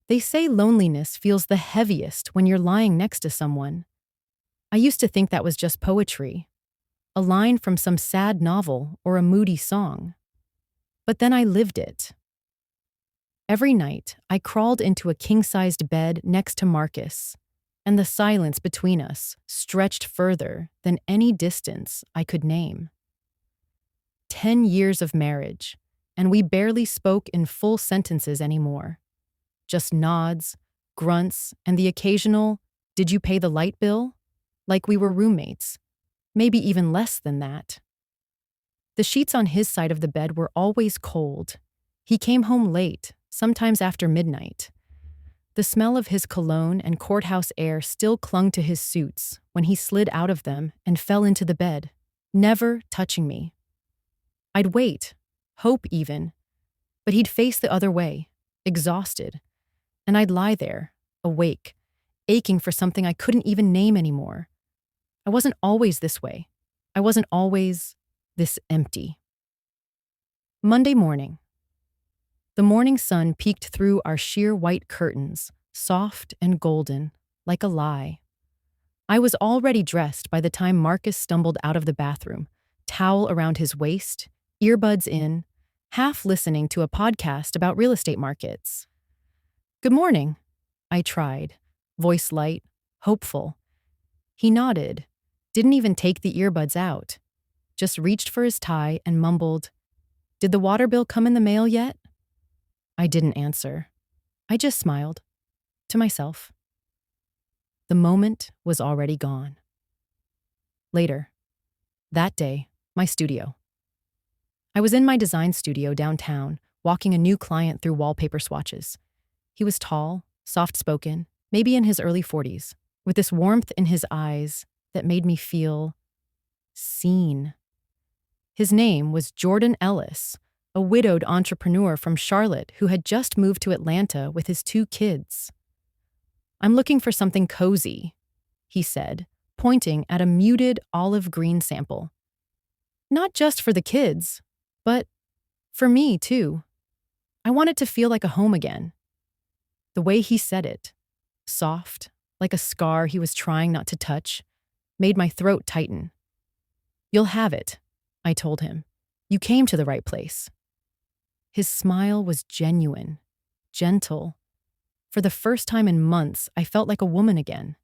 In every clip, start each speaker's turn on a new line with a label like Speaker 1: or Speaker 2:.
Speaker 1: They say loneliness feels the heaviest when you're lying next to someone. I used to think that was just poetry, a line from some sad novel or a moody song. But then I lived it. Every night, I crawled into a king-sized bed next to Marcus, and the silence between us stretched further than any distance I could name. 10 years of marriage, and we barely spoke in full sentences anymore. Just nods, grunts, and the occasional, "Did you pay the light bill?" Like we were roommates, maybe even less than that. The sheets on his side of the bed were always cold. He came home late, sometimes after midnight. The smell of his cologne and courthouse air still clung to his suits when he slid out of them and fell into the bed, never touching me. I'd wait, hope even, but he'd face the other way, exhausted, and I'd lie there, awake, aching for something I couldn't even name anymore. I wasn't always this way. I wasn't always this empty. Monday morning. The morning sun peeked through our sheer white curtains, soft and golden, like a lie. I was already dressed by the time Marcus stumbled out of the bathroom, towel around his waist, earbuds in, half listening to a podcast about real estate markets. "Good morning," I tried, voice light, hopeful. He nodded, didn't even take the earbuds out, just reached for his tie and mumbled, "Did the water bill come in the mail yet?" I didn't answer. I just smiled. To myself. The moment was already gone. Later. That day, my studio. I was in my design studio downtown, walking a new client through wallpaper swatches. He was tall, soft-spoken, maybe in his early 40s, with this warmth in his eyes that made me feel seen. His name was Jordan Ellis, a widowed entrepreneur from Charlotte who had just moved to Atlanta with his 2 kids. "I'm looking for something cozy," he said, pointing at a muted olive green sample. "Not just for the kids, but for me, too. I want it to feel like a home again." The way he said it, soft, like a scar he was trying not to touch, made my throat tighten. "You'll have it," I told him. "You came to the right place." His smile was genuine, gentle. For the first time in months, I felt like a woman again.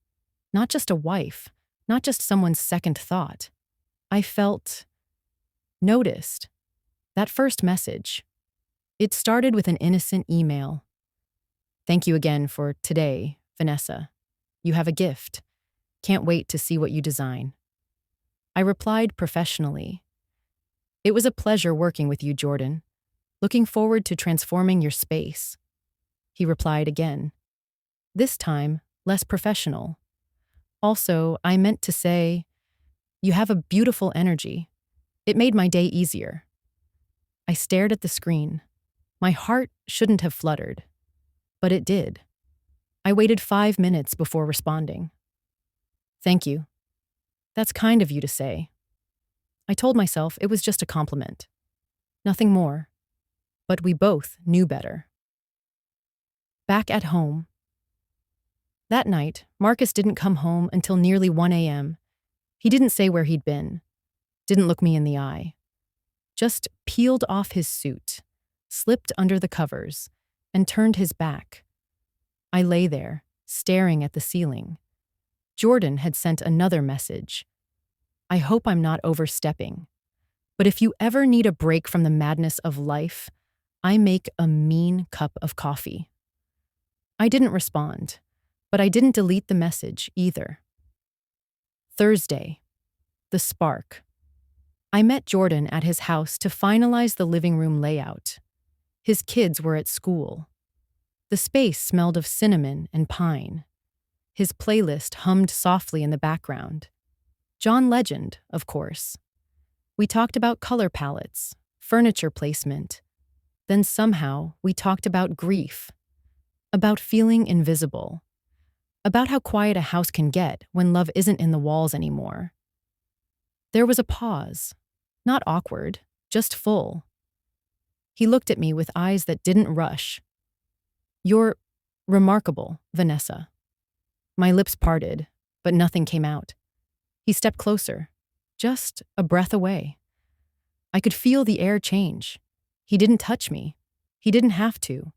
Speaker 1: Not just a wife, not just someone's second thought. I felt noticed. That first message. It started with an innocent email. "Thank you again for today, Vanessa. You have a gift. Can't wait to see what you design." I replied professionally. "It was a pleasure working with you, Jordan. Looking forward to transforming your space." He replied again. This time, less professional. "Also, I meant to say, you have a beautiful energy. It made my day easier." I stared at the screen. My heart shouldn't have fluttered, but it did. I waited 5 minutes before responding. "Thank you. That's kind of you to say." I told myself it was just a compliment. Nothing more. But we both knew better. Back at home. That night, Marcus didn't come home until nearly 1 a.m. He didn't say where he'd been. Didn't look me in the eye. Just peeled off his suit, slipped under the covers, and turned his back. I lay there, staring at the ceiling. Jordan had sent another message. "I hope I'm not overstepping, but if you ever need a break from the madness of life, I make a mean cup of coffee." I didn't respond, but I didn't delete the message either. Thursday. The spark. I met Jordan at his house to finalize the living room layout. His kids were at school. The space smelled of cinnamon and pine. His playlist hummed softly in the background. John Legend, of course. We talked about color palettes, furniture placement. Then somehow we talked about grief, about feeling invisible, about how quiet a house can get when love isn't in the walls anymore. There was a pause, not awkward, just full. He looked at me with eyes that didn't rush. "You're Remarkable, Vanessa. My lips parted, but nothing came out. He stepped closer, just a breath away. I could feel the air change. He didn't touch me. He didn't have to.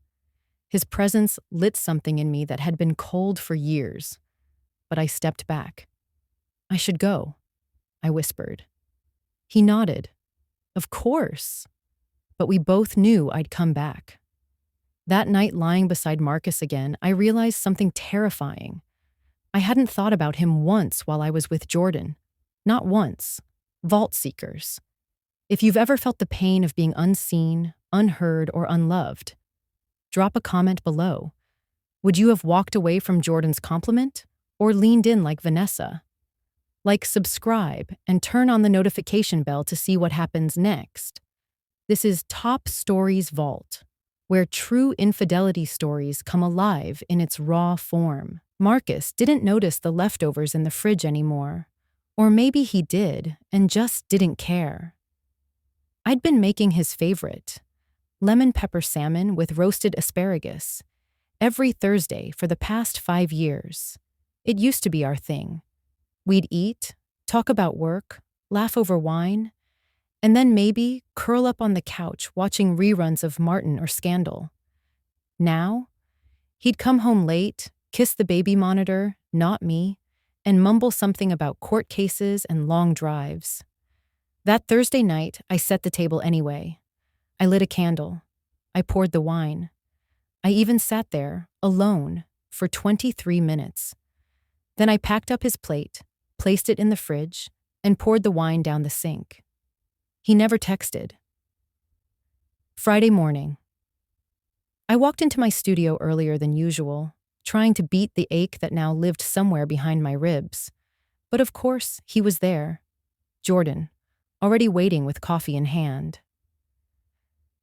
Speaker 1: His presence lit something in me that had been cold for years, but I stepped back. I should go, I whispered. He nodded. Of course. But we both knew I'd come back. That night lying beside Marcus again, I realized something terrifying. I hadn't thought about him once while I was with Jordan. Not once. Vault seekers. If you've ever felt the pain of being unseen, unheard, or unloved, drop a comment below. Would you have walked away from Jordan's compliment or leaned in like Vanessa? Like, subscribe, and turn on the notification bell to see what happens next. This is Top Stories Vault, where true infidelity stories come alive in its raw form. Marcus didn't notice the leftovers in the fridge anymore. Or maybe he did and just didn't care. I'd been making his favorite, lemon pepper salmon with roasted asparagus, every Thursday for the past 5 years. It used to be our thing. We'd eat, talk about work, laugh over wine, and then maybe curl up on the couch watching reruns of Martin or Scandal. Now, he'd come home late, kiss the baby monitor, not me, and mumble something about court cases and long drives. That Thursday night, I set the table anyway. I lit a candle. I poured the wine. I even sat there, alone, for 23 minutes. Then I packed up his plate, placed it in the fridge, and poured the wine down the sink. He never texted. Friday morning. I walked into my studio earlier than usual, trying to beat the ache that now lived somewhere behind my ribs. But of course, he was there. Jordan, already waiting with coffee in hand.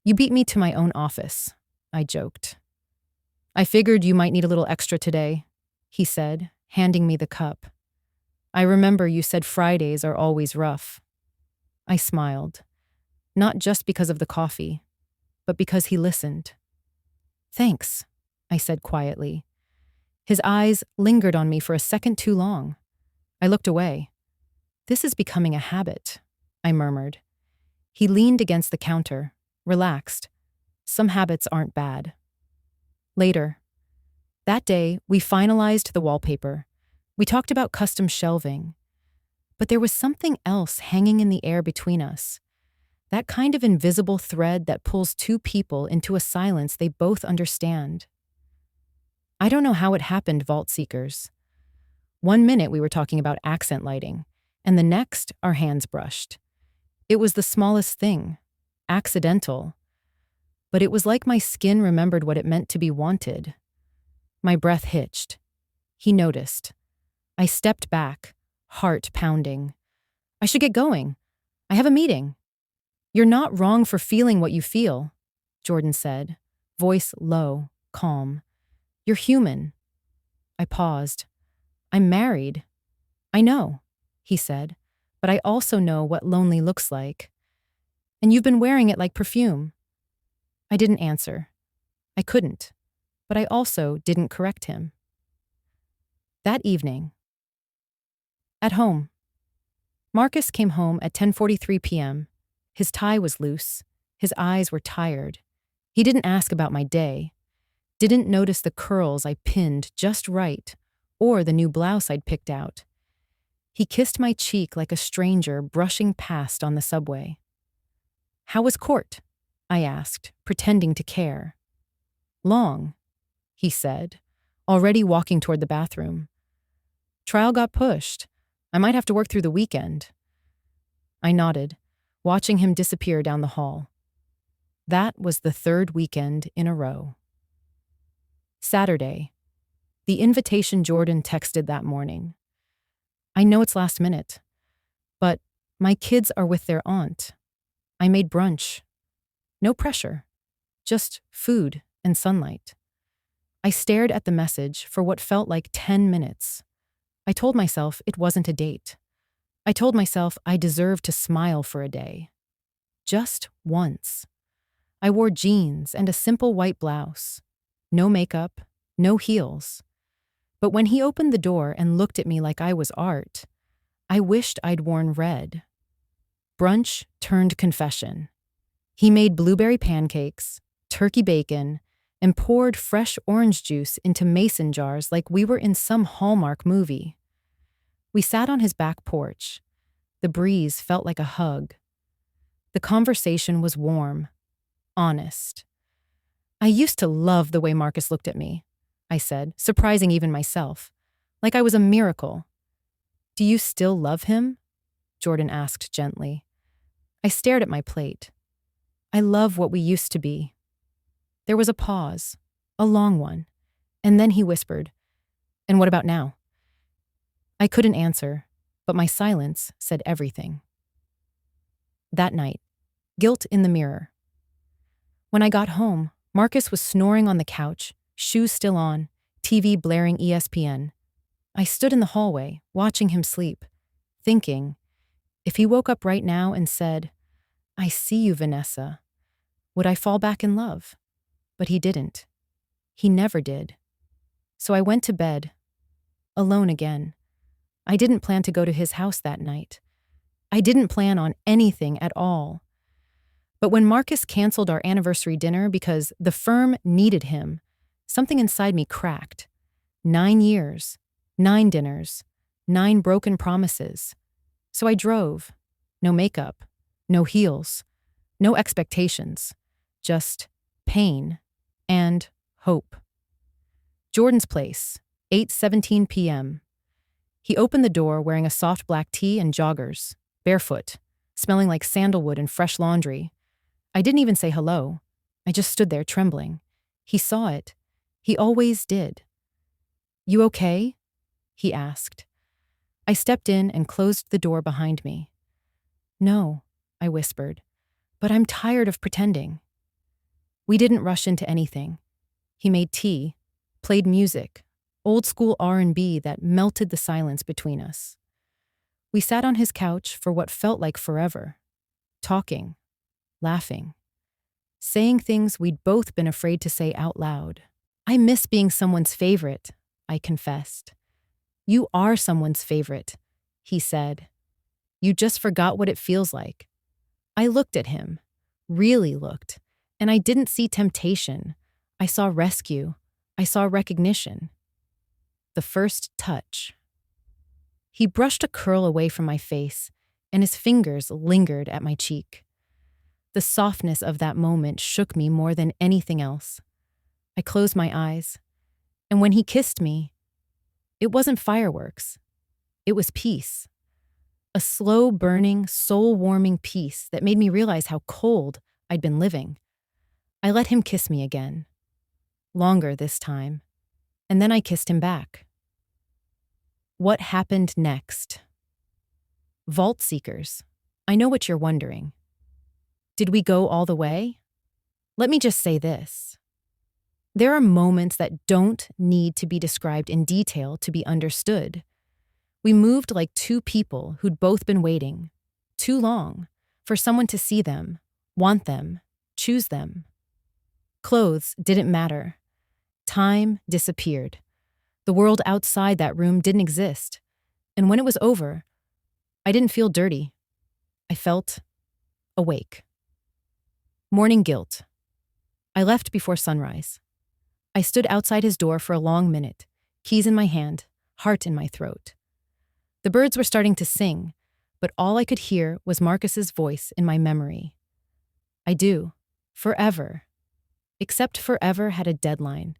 Speaker 1: You beat me to my own office, I joked. I figured you might need a little extra today, he said, handing me the cup. I remember you said Fridays are always rough. I smiled, not just because of the coffee, but because he listened. Thanks, I said quietly. His eyes lingered on me for a second too long. I looked away. This is becoming a habit, I murmured. He leaned against the counter, relaxed. Some habits aren't bad. Later. That day, we finalized the wallpaper. We talked about custom shelving. But there was something else hanging in the air between us. That kind of invisible thread that pulls two people into a silence they both understand. I don't know how it happened, Vault Seekers. 1 minute we were talking about accent lighting, and the next our hands brushed. It was the smallest thing, accidental. But it was like my skin remembered what it meant to be wanted. My breath hitched. He noticed. I stepped back, heart pounding. I should get going. I have a meeting. You're not wrong for feeling what you feel, Jordan said, voice low, calm. You're human. I paused. I'm married. I know, he said, but I also know what lonely looks like. And you've been wearing it like perfume. I didn't answer. I couldn't, but I also didn't correct him. That evening. At home. Marcus came home at 10:43 p.m. His tie was loose. His eyes were tired. He didn't ask about my day. Didn't notice the curls I pinned just right, or the new blouse I'd picked out. He kissed my cheek like a stranger brushing past on the subway. How was court? I asked, pretending to care. Long, he said, already walking toward the bathroom. Trial got pushed. I might have to work through the weekend. I nodded, watching him disappear down the hall. That was the 3rd weekend in a row. Saturday. The invitation Jordan texted that morning. I know it's last minute, but my kids are with their aunt. I made brunch. No pressure, just food and sunlight. I stared at the message for what felt like 10 minutes. I told myself it wasn't a date. I told myself I deserved to smile for a day. Just once. I wore jeans and a simple white blouse. No makeup, no heels. But when he opened the door and looked at me like I was art, I wished I'd worn red. Brunch turned confession. He made blueberry pancakes, turkey bacon, and poured fresh orange juice into mason jars like we were in some Hallmark movie. We sat on his back porch. The breeze felt like a hug. The conversation was warm, honest. I used to love the way Marcus looked at me, I said, surprising even myself, like I was a miracle. Do you still love him? Jordan asked gently. I stared at my plate. I love what we used to be. There was a pause, a long one, and then he whispered, and what about now? I couldn't answer, but my silence said everything. That night, guilt in the mirror. When I got home, Marcus was snoring on the couch, shoes still on, TV blaring ESPN. I stood in the hallway, watching him sleep, thinking, if he woke up right now and said, I see you, Vanessa, would I fall back in love? But he didn't. He never did. So I went to bed, alone again. I didn't plan to go to his house that night. I didn't plan on anything at all. But when Marcus canceled our anniversary dinner because the firm needed him, something inside me cracked. 9 years, 9 dinners, 9 broken promises. So I drove. No makeup, no heels, no expectations, just pain and hope. Jordan's place, 8:17 p.m. He opened the door wearing a soft black tee and joggers, barefoot, smelling like sandalwood and fresh laundry. I didn't even say hello. I just stood there trembling. He saw it. He always did. You okay? He asked. I stepped in and closed the door behind me. No, I whispered, but I'm tired of pretending. We didn't rush into anything. He made tea, played music, old school R&B that melted the silence between us. We sat on his couch for what felt like forever, talking, laughing, saying things we'd both been afraid to say out loud. I miss being someone's favorite, I confessed. You are someone's favorite, he said. You just forgot what it feels like. I looked at him, really looked, and I didn't see temptation. I saw rescue. I saw recognition. The first touch. He brushed a curl away from my face, and his fingers lingered at my cheek. The softness of that moment shook me more than anything else. I closed my eyes, and when he kissed me, it wasn't fireworks. It was peace. A slow-burning, soul-warming peace that made me realize how cold I'd been living. I let him kiss me again. Longer this time. And then I kissed him back. What happened next? Vault Seekers, I know what you're wondering. Did we go all the way? Let me just say this. There are moments that don't need to be described in detail to be understood. We moved like two people who'd both been waiting, too long, for someone to see them, want them, choose them. Clothes didn't matter. Time disappeared. The world outside that room didn't exist. And when it was over, I didn't feel dirty. I felt awake. Morning guilt. I left before sunrise. I stood outside his door for a long minute, keys in my hand, heart in my throat. The birds were starting to sing, but all I could hear was Marcus's voice in my memory. I do. Forever. Except forever had a deadline,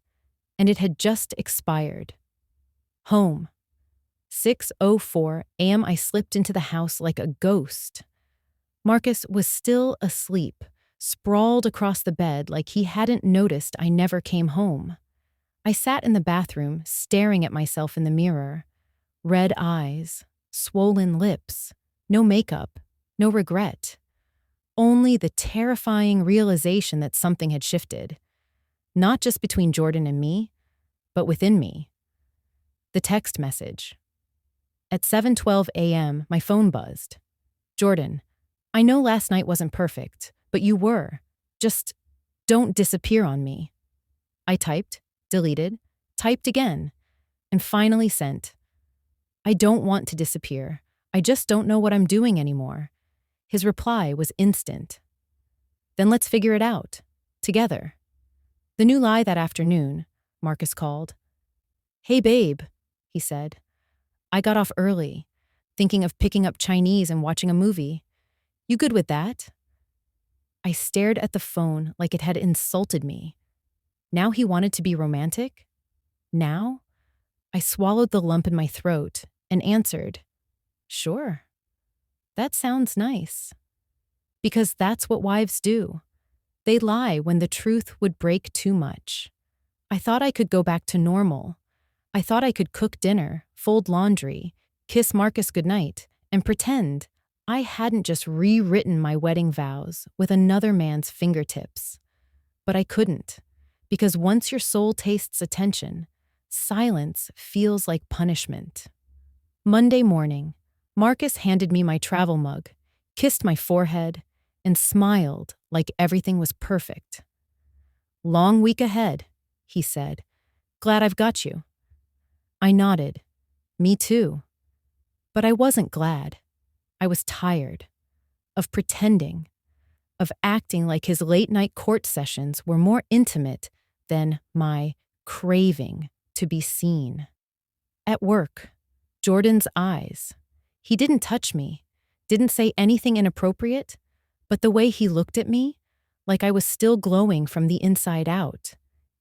Speaker 1: and it had just expired. Home. 6:04 a.m. I slipped into the house like a ghost. Marcus was still asleep, sprawled across the bed like he hadn't noticed I never came home. I sat in the bathroom, staring at myself in the mirror. Red eyes, swollen lips, no makeup, no regret. Only the terrifying realization that something had shifted. Not just between Jordan and me, but within me. The text message. At 7:12 a.m., my phone buzzed. Jordan, I know last night wasn't perfect, but you were. Just don't disappear on me. I typed, deleted, typed again, and finally sent. I don't want to disappear. I just don't know what I'm doing anymore. His reply was instant. Then let's figure it out. Together. The new lie that afternoon, Marcus called. Hey babe, he said. I got off early, thinking of picking up Chinese and watching a movie. You good with that? I stared at the phone like it had insulted me. Now he wanted to be romantic? Now? I swallowed the lump in my throat and answered, Sure. That sounds nice. Because that's what wives do. They lie when the truth would break too much. I thought I could go back to normal. I thought I could cook dinner, fold laundry, kiss Marcus goodnight, and pretend I hadn't just rewritten my wedding vows with another man's fingertips. But I couldn't, because once your soul tastes attention, silence feels like punishment. Monday morning, Marcus handed me my travel mug, kissed my forehead, and smiled like everything was perfect. Long week ahead, he said. Glad I've got you. I nodded. Me too. But I wasn't glad. I was tired. Of pretending. Of acting like his late-night court sessions were more intimate than my craving to be seen. At work, Jordan's eyes. He didn't touch me, didn't say anything inappropriate, but the way he looked at me, like I was still glowing from the inside out,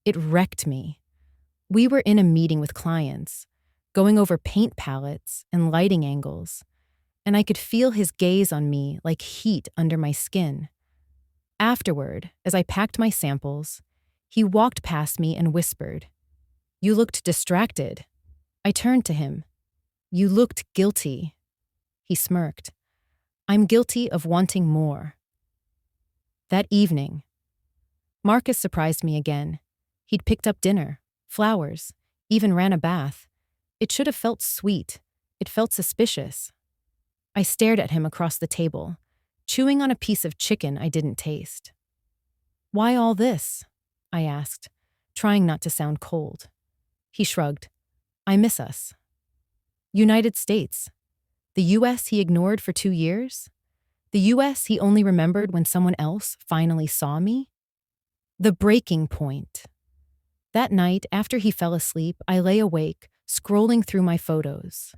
Speaker 1: it wrecked me. We were in a meeting with clients, going over paint palettes and lighting angles, and I could feel his gaze on me like heat under my skin. Afterward, as I packed my samples, he walked past me and whispered, You looked distracted. I turned to him. You looked guilty. He smirked. I'm guilty of wanting more. That evening, Marcus surprised me again. He'd picked up dinner, flowers, even ran a bath. It should have felt sweet. It felt suspicious. I stared at him across the table, chewing on a piece of chicken I didn't taste. Why all this? I asked, trying not to sound cold. He shrugged. I miss us. United States. The U.S. he ignored for 2 years? The U.S. he only remembered when someone else finally saw me? The breaking point. That night, after he fell asleep, I lay awake, scrolling through my photos.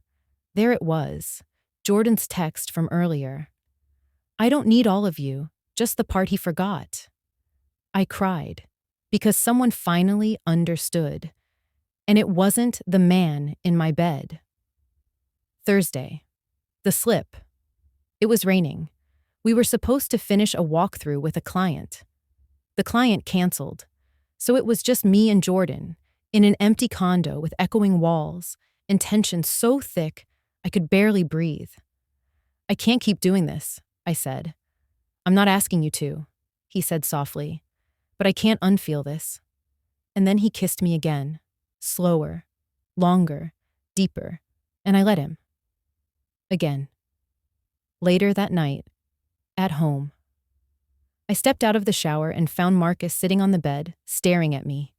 Speaker 1: There it was, Jordan's text from earlier. I don't need all of you, just the part he forgot. I cried, because someone finally understood. And it wasn't the man in my bed. Thursday. The slip. It was raining. We were supposed to finish a walkthrough with a client. The client canceled, so it was just me and Jordan, in an empty condo with echoing walls and tension so thick I could barely breathe. I can't keep doing this, I said. I'm not asking you to, he said softly, but I can't unfeel this. And then he kissed me again, slower, longer, deeper, and I let him. Again. Later that night, at home, I stepped out of the shower and found Marcus sitting on the bed, staring at me.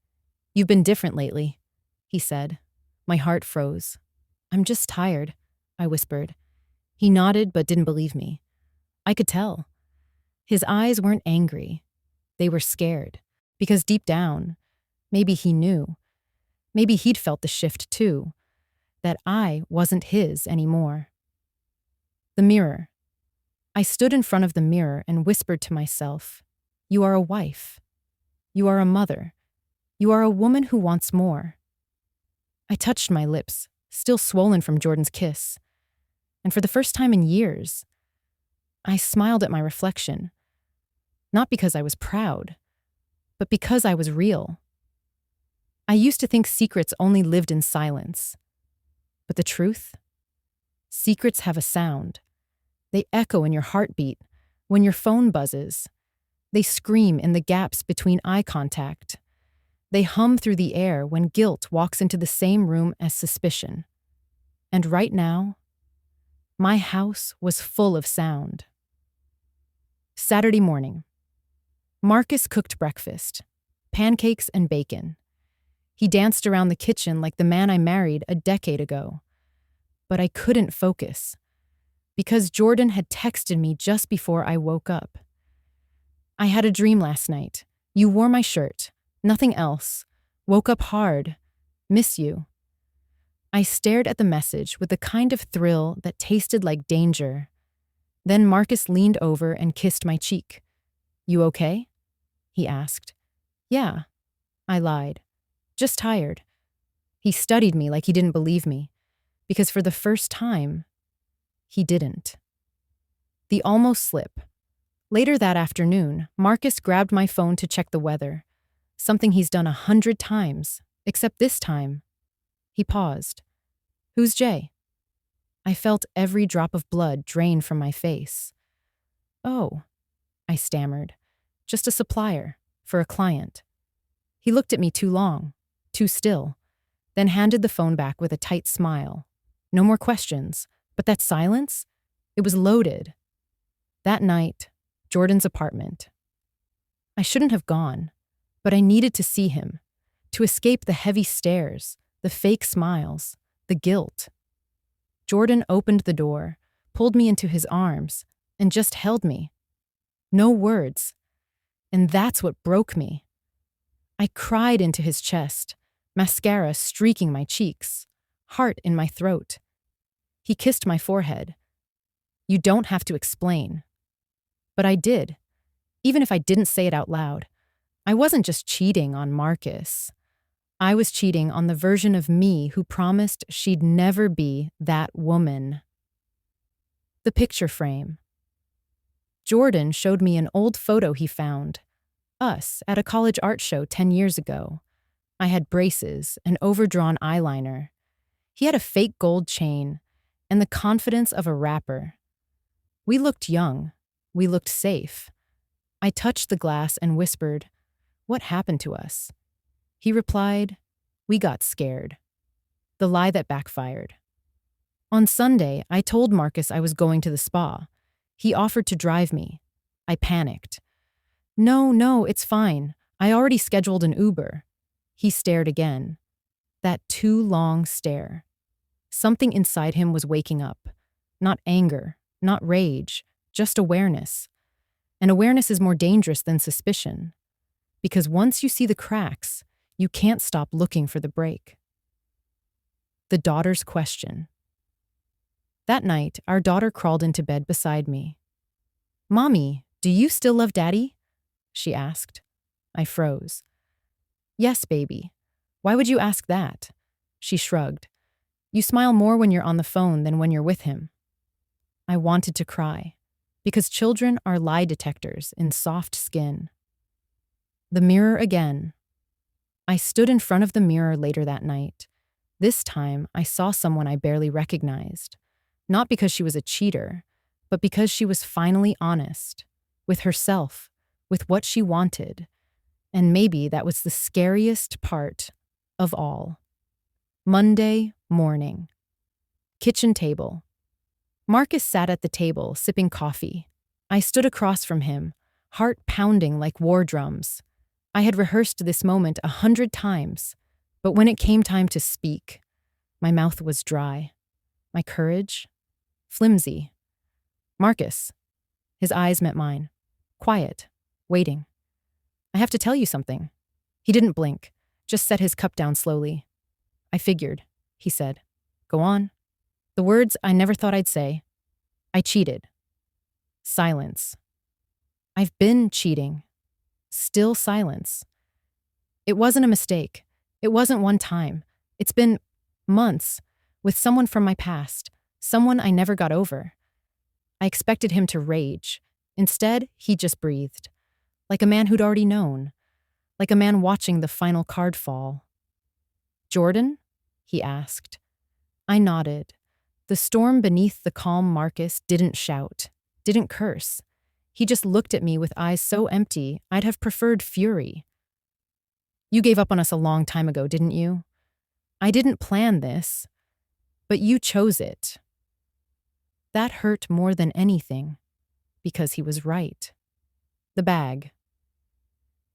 Speaker 1: You've been different lately, he said. My heart froze. I'm just tired, I whispered. He nodded but didn't believe me. I could tell. His eyes weren't angry. They were scared, because deep down, maybe he knew. Maybe he'd felt the shift too, that I wasn't his anymore. The mirror. I stood in front of the mirror and whispered to myself, You are a wife. You are a mother. You are a woman who wants more. I touched my lips, still swollen from Jordan's kiss, and for the first time in years, I smiled at my reflection, not because I was proud, but because I was real. I used to think secrets only lived in silence, but the truth? Secrets have a sound. They echo in your heartbeat, when your phone buzzes. They scream in the gaps between eye contact. They hum through the air when guilt walks into the same room as suspicion. And right now, my house was full of sound. Saturday morning. Marcus cooked breakfast, pancakes and bacon. He danced around the kitchen like the man I married a decade ago. But I couldn't focus, because Jordan had texted me just before I woke up. I had a dream last night. You wore my shirt. Nothing else. Woke up hard. Miss you. I stared at the message with the kind of thrill that tasted like danger. Then Marcus leaned over and kissed my cheek. You okay? He asked. Yeah, I lied. Just tired. He studied me like he didn't believe me, because for the first time, he didn't. The almost slip. Later that afternoon, Marcus grabbed my phone to check the weather, something he's done 100 times, except this time. He paused. Who's Jay? I felt every drop of blood drain from my face. Oh, I stammered. Just a supplier, for a client. He looked at me too long, too still, then handed the phone back with a tight smile. No more questions, but that silence? It was loaded. That night, Jordan's apartment. I shouldn't have gone, but I needed to see him, to escape the heavy stares, the fake smiles, the guilt. Jordan opened the door, pulled me into his arms, and just held me. No words. And that's what broke me. I cried into his chest, mascara streaking my cheeks, heart in my throat. He kissed my forehead. You don't have to explain. But I did, even if I didn't say it out loud. I wasn't just cheating on Marcus. I was cheating on the version of me who promised she'd never be that woman. The picture frame. Jordan showed me an old photo he found. Us at a college art show 10 years ago. I had braces, an overdrawn eyeliner. He had a fake gold chain, and the confidence of a rapper. We looked young. We looked safe. I touched the glass and whispered, "What happened to us?" He replied, "We got scared." The lie that backfired. On Sunday, I told Marcus I was going to the spa. He offered to drive me. I panicked. No, it's fine. I already scheduled an Uber." He stared again. That too long stare. Something inside him was waking up. Not anger, not rage, just awareness. And awareness is more dangerous than suspicion. Because once you see the cracks, you can't stop looking for the break. The daughter's question. That night, our daughter crawled into bed beside me. "Mommy, do you still love Daddy?" she asked. I froze. "Yes, baby. Why would you ask that?" She shrugged. "You smile more when you're on the phone than when you're with him." I wanted to cry, because children are lie detectors in soft skin. The mirror again. I stood in front of the mirror later that night. This time, I saw someone I barely recognized. Not because she was a cheater, but because she was finally honest. With herself, with what she wanted. And maybe that was the scariest part of all. Monday morning. Kitchen table. Marcus sat at the table, sipping coffee. I stood across from him, heart pounding like war drums. I had rehearsed this moment 100 times, but when it came time to speak, my mouth was dry. My courage? Flimsy. "Marcus." His eyes met mine. Quiet. Waiting. "I have to tell you something." He didn't blink, just set his cup down slowly. "I figured," he said. "Go on." The words I never thought I'd say. "I cheated." Silence. "I've been cheating." Still silence. "It wasn't a mistake. It wasn't one time. It's been months with someone from my past, someone I never got over." I expected him to rage. Instead, he just breathed. Like a man who'd already known. Like a man watching the final card fall. "Jordan?" he asked. I nodded. The storm beneath the calm Marcus didn't shout, didn't curse. He just looked at me with eyes so empty, I'd have preferred fury. "You gave up on us a long time ago, didn't you? I didn't plan this, but you chose it." That hurt more than anything, because he was right. The bag.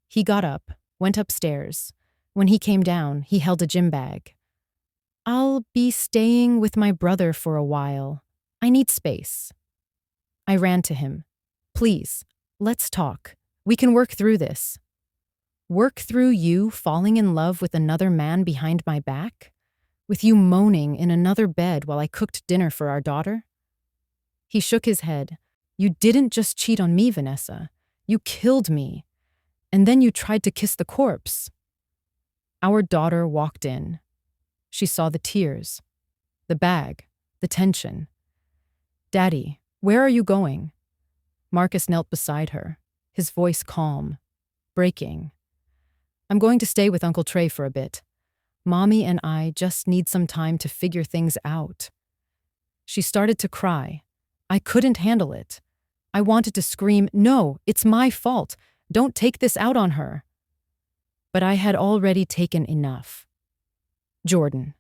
Speaker 1: He got up, went upstairs. When he came down, he held a gym bag. "I'll be staying with my brother for a while. I need space." I ran to him. "Please, let's talk. We can work through this." "Work through you falling in love with another man behind my back? With you moaning in another bed while I cooked dinner for our daughter?" He shook his head. "You didn't just cheat on me, Vanessa. You killed me. And then you tried to kiss the corpse." Our daughter walked in. She saw the tears, the bag, the tension. "Daddy, where are you going?" Marcus knelt beside her, his voice calm, breaking. "I'm going to stay with Uncle Trey for a bit. Mommy and I just need some time to figure things out." She started to cry. I couldn't handle it. I wanted to scream, "No, it's my fault. Don't take this out on her." But I had already taken enough. Jordan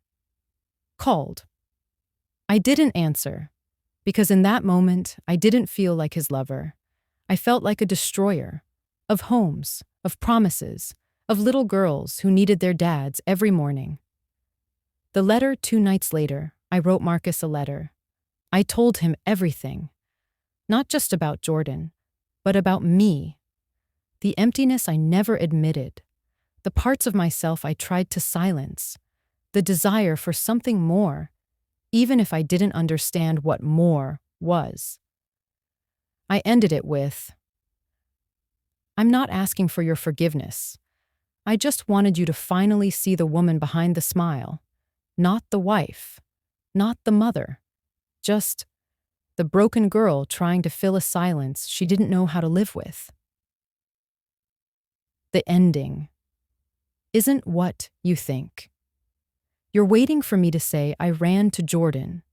Speaker 1: called. I didn't answer, because in that moment, I didn't feel like his lover. I felt like a destroyer of homes, of promises, of little girls who needed their dads every morning. The letter 2 nights later, I wrote Marcus a letter. I told him everything, not just about Jordan, but about me. The emptiness I never admitted, the parts of myself I tried to silence, the desire for something more, even if I didn't understand what more was. I ended it with, "I'm not asking for your forgiveness. I just wanted you to finally see the woman behind the smile, not the wife, not the mother, just the broken girl trying to fill a silence she didn't know how to live with." The ending isn't what you think. You're waiting for me to say I ran to Jordan,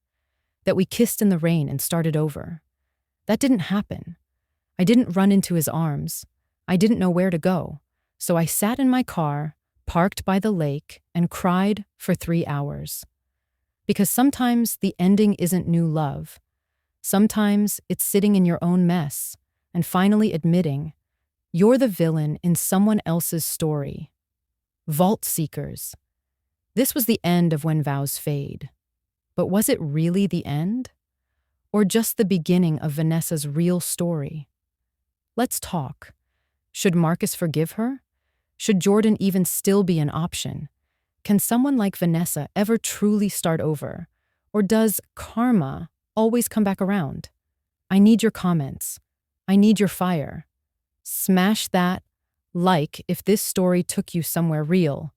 Speaker 1: that we kissed in the rain and started over. That didn't happen. I didn't run into his arms. I didn't know where to go. So I sat in my car, parked by the lake, and cried for 3 hours. Because sometimes the ending isn't new love. Sometimes it's sitting in your own mess and finally admitting you're the villain in someone else's story. Vault Seekers. This was the end of When Vows Fade. But was it really the end? Or just the beginning of Vanessa's real story? Let's talk. Should Marcus forgive her? Should Jordan even still be an option? Can someone like Vanessa ever truly start over? Or does karma always come back around? I need your comments. I need your fire. Smash that like if this story took you somewhere real.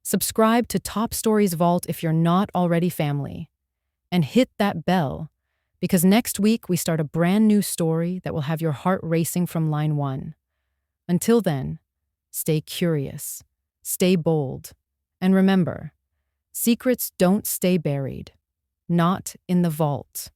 Speaker 1: Subscribe to Top Stories Vault if you're not already family. And hit that bell, because next week we start a brand new story that will have your heart racing from line 1. Until then, stay curious, stay bold, and remember, secrets don't stay buried, not in the vault.